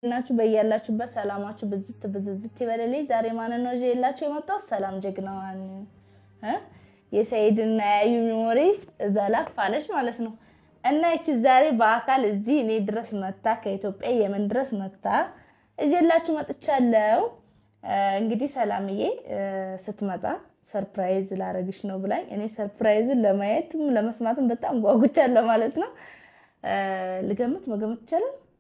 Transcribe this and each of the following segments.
እናችሁ በእያላችሁበት ሰላማችሁ ብዝት ይበለልኝ ዛሬ ማን ነው ይዤላችሁ የመጣው ሰላም ጀግናዋን የሰይድና ያዩ ሚሞሪ እዛ ላፋለሽ ማለት ነው እና እቺ ዛሬ በአካል እዚህ እኔ ድረስ መጣ ከኢትዮጵያ የመን ድረስ መጣ እጄላችሁ መጥቻለሁ እንግዲህ ሰላምዬ ስትመጣ ሰርፕራይዝ ላረግሽ ነው ብላኝ እኔ ሰርፕራይዙን ለማየትም ለመስማትም በጣም ጓጉቻለሁ ማለት ነው ልገምት መገመት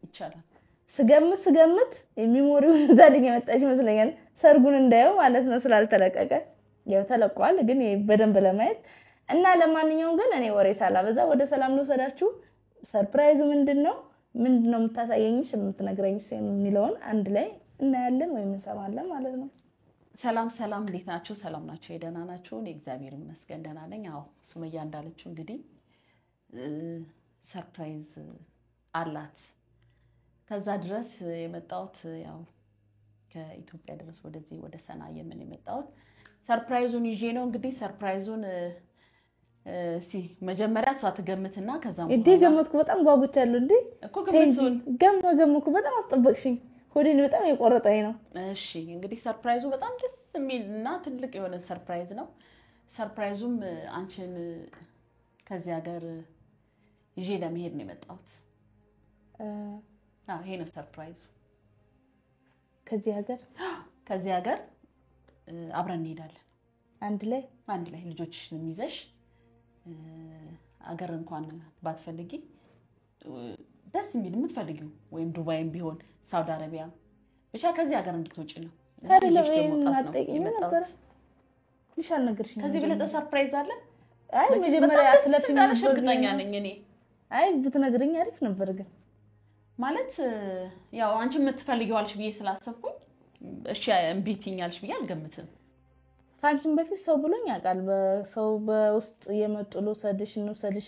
ይቻላል ስገምት የሚሞሪውን ዛልኝ የመጣች መስለኛል ሰርጉን እንዳየው ማለት ነው ስላልተለቀቀ ያው ተለቋል ግን በደንብ ለማየት እና ለማንኛውም ግን እኔ ወሬ ሳላበዛ ወደ ሰላም ልወሰዳችሁ ሰርፕራይዙ ምንድነው የምታሳየኝሽ የምትነግረኝሽ የሚለውን አንድ ላይ እናያለን ወይ እንሰማለን ማለት ነው ሰላም እንዴት ናችሁ ሰላም ናችሁ የደና ናችሁ እኔ እግዚአብሔር ይመስገን ደና ነኝ አዎ ሱመያ እንዳለችው እንግዲህ ሰርፕራይዝ አላት ከዛ ድረስ የመጣሁት ያው ከኢትዮጵያ ድረስ ወደዚህ ወደ ሰና የምን የመጣሁት ሰርፕራይዙን ይዤ ነው እንግዲህ ሰርፕራይዙን መጀመሪያ እሷ ትገምትና ከዛም እንዴ ገመትኩ በጣም ጓጉቻለሁ እንዴ እኮ ገመትኩ በጣም አስጠበቅሽኝ ሆዴን በጣም የቆረጠኝ ነው እሺ እንግዲህ ሰርፕራይዙ በጣም ደስ የሚልና ትልቅ የሆነ ሰርፕራይዝ ነው ሰርፕራይዙም አንቺን ከዚህ ሀገር ይዤ ለመሄድ ነው የመጣሁት ይሄ ነው ሰርፕራይዝ ከዚህ ሀገር አብረን እንሄዳለን አንድ ላይ ልጆችሽን ይዘሽ አገር እንኳን ባትፈልጊ ደስ የሚል የምትፈልጊው ወይም ዱባይም ቢሆን ሳውዲ አረቢያ ብቻ ከዚህ ሀገር እንድትወጪ ነው ልሻል ነገርሽኝ ከዚህ በለጠ ሰርፕራይዝ አለ አይ መጀመሪያ አትለፊኝ እርግጠኛ ነኝ እኔ አይ ብትነግሪኝ አሪፍ ነበር ግን ማለት ያው አንቺ የምትፈልጊው አልሽ ብዬ ስላሰብኩኝ እሺ እምቢትኛልሽ ብዬ አልገምትም ካንቺም በፊት ሰው ብሎኝ ያቃል በሰው በውስጥ የመጡሉ ሰድሽ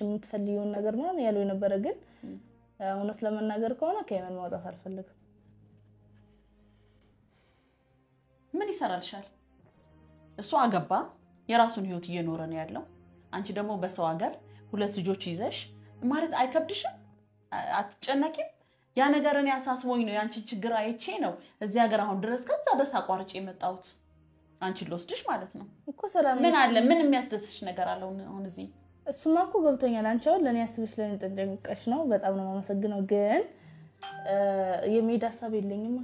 የምትፈልጊው ነገር ማለት ያለው ነበር ግን እውነት ለመናገር ከሆነ ከየመን ማውጣት አልፈልግም ምን ይሰራልሻል እሱ አገባ የራሱን ህይወት እየኖረ ነው ያለው አንቺ ደግሞ በሰው ሀገር ሁለት ልጆች ይዘሽ ማለት አይከብድሽም አትጨነቂም ያ ነገርን ያሳስቦኝ ነው ያንቺ ችግር አይቼ ነው እዚህ ሀገር አሁን ድረስ ከዛ ድረስ አቋርጬ የመጣሁት አንቺ ልወስድሽ ማለት ነው እኮ ሰላም ምን አለ ምን የሚያስደስሽ ነገር አለው አሁን እዚህ እሱማ እኮ ገብቶኛል አንቺ አሁን ለኔ ያስብሽ ለኔ ተጨንቀሽ ነው በጣም ነው ማመሰግነው ግን የሜዳ ሐሳብ የለኝማ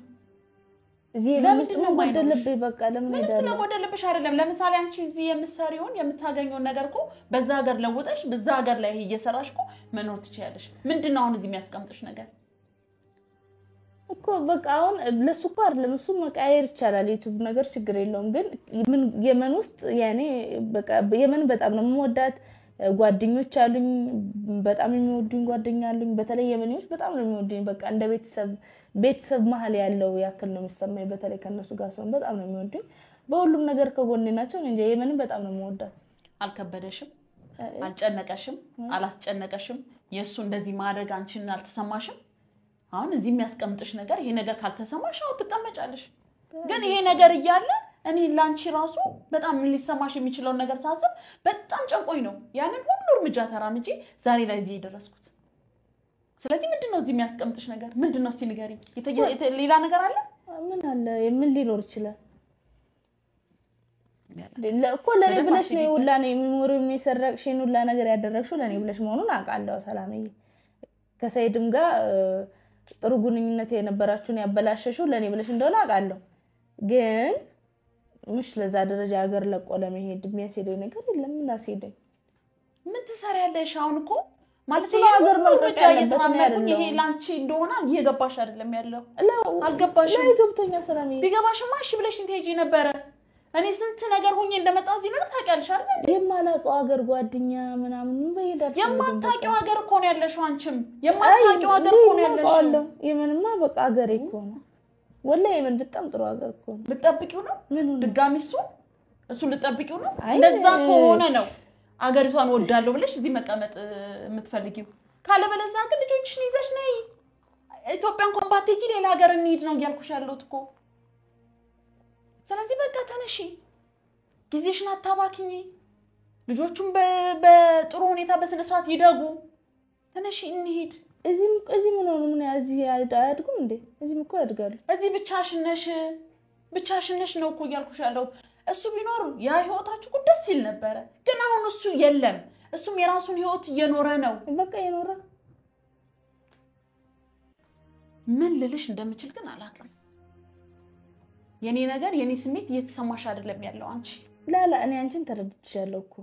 እዚህ ለምን ነው ወደልብኝ በቃ ለምን ሄዳለሁ ምን ስለወደልብሽ አይደለም ለምሳሌ አንቺ እዚህ የምትሰሪውን የምታገኘው ነገር እኮ በዛ ሀገር ለውጠሽ በዛ ሀገር ላይ እየሰራሽ እኮ መኖር ትችያለሽ ምንድነው አሁን እዚህ የሚያስቀምጥሽ ነገር እኮ በቃ አሁን ለሱ እኮ አይደለም እሱ መቃየር ይቻላል ዩቲዩብ ነገር ችግር የለውም ግን የመን ውስጥ ያኔ በቃ የመን በጣም ነው የምወዳት ጓደኞች አሉኝ በጣም የሚወዱኝ ጓደኛ አሉኝ በተለይ የመኔዎች በጣም ነው የሚወዱኝ በቃ እንደ ቤተሰብ መሃል ያለው ያክል ነው የሚሰማኝ በተለይ ከነሱ ጋር ሰው በጣም ነው የሚወዱኝ በሁሉም ነገር ከጎኔ ናቸው እንጂ የመንን በጣም ነው የምወዳት አልከበደሽም አልጨነቀሽም አላስጨነቀሽም የሱ እንደዚህ ማድረግ አንቺን አልተሰማሽም አሁን እዚህ የሚያስቀምጥሽ ነገር ይሄ ነገር ካልተሰማሽ አው ትቀመጫለሽ ግን ይሄ ነገር ይያለ እኔ ላንቺ ራሱ በጣም ሊሰማሽ የሚችለው ነገር ሳስብ በጣም ጨንቆኝ ነው ያንን ሁሉ እርምጃ ተራምጪ ዛሬ ላይ እዚህ ደረስኩት ስለዚህ ምንድነው እዚህ የሚያስቀምጥሽ ነገር ምንድነው እስቲ ንገሪኝ ሌላ ነገር አለ ምን አለ ምን ሊኖር ይችላል ለኮ ለኔ ብለሽ ነው ይውላኔ ሚሞሪ የሚሰረቅሽን ሁላ ነገር ያደረግሽው ለኔ ብለሽ መሆኑን አውቃለሁ ሰላምዬ ከሰይድም ጋር ጥሩ ግንኙነት የነበራችሁን ያበላሸሽው ለኔ ብለሽ እንደሆነ አውቃለሁ ግን ምሽ ለዛ ደረጃ ሀገር ለቆ ለመሄድ የሚያስሄደኝ ነገር የለም ምን አስሄደኝ ምን ትሰሪያለሽ አሁን እኮ ማለት ሀገር መልቀቅ ያለበት ነው ይሄ ላንቺ እንደሆነ እየገባሽ አይደለም ያለው አልገባሽም ላይ ገብቶኛ ሰላምዬ ቢገባሽማ እሺ ብለሽ እንትሄጂ ነበር እኔ ስንት ነገር ሆኜ እንደመጣው እዚህ ነገር ታውቂያለሽ አይደል የማላውቀው ሀገር ጓደኛ ምናምን በይዳል የማታውቂው ሀገር እኮ ነው ያለሽው አንቺም የማታውቂው ሀገር እኮ ነው ያለሽው የምንማ በቃ ሀገር እኮ ነው ወላሂ የምን በጣም ጥሩ ሀገር እኮ ነው ልጠብቂው ነው ድጋሚ እሱ ልጠብቂው ነው እንደዛ ከሆነ ነው አገሪቷን ወዳለው ብለሽ እዚህ መቀመጥ የምትፈልጊው ካለበለዛ ግን ልጆችሽን ይዘሽ ነይ ኢትዮጵያ እንኳን ባትሄጂ ሌላ ሀገር እንሂድ ነው ያልኩሽ ያለሁት እኮ ስለዚህ በቃ ተነሺ ጊዜሽን አታባክኚ ልጆቹም በጥሩ ሁኔታ በስነ ስርዓት ይደጉ ተነሺ እንሂድ እዚህ ምን ሆነ ምን እዚህ አያድጉም እንዴ እዚህም እኮ ያድጋሉ እዚህ ብቻሽን ነሽ ነው እኮ ያልኩሽ ያለው እሱ ቢኖር ያ ህይወታችሁ እኮ ደስ ይል ነበር ግን አሁን እሱ የለም እሱም የራሱን ህይወት እየኖረ ነው በቃ ይኖራ ምን ልልሽ እንደምችል ግን አላውቅም የኔ ነገር የኔ ስሜት እየተሰማሽ አይደለም ያለው አንቺ ላላ እኔ አንቺን ተረድቻለሁ እኮ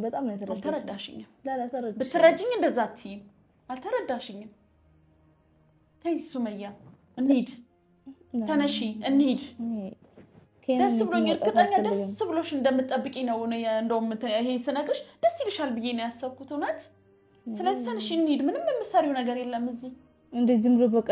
በጣም ነው ተረዳሽኝ ላላ ተረድሽ ብትረጂኝ እንደዛ አትይ አልተረዳሽኝም ተይ ሱመያ እንሂድ ተነሺ እንሂድ ደስ ብሎኝ እርግጠኛ ደስ ብሎሽ እንደምትጠብቂ ነው እንደውም ይሄ ስነግርሽ ደስ ይልሻል ብዬ ነው ያሰብኩት እውነት ስለዚህ ተነሺ እንሂድ ምንም የምትሰሪው ነገር የለም እዚህ እንደዚህ ዝም ብሎ በቃ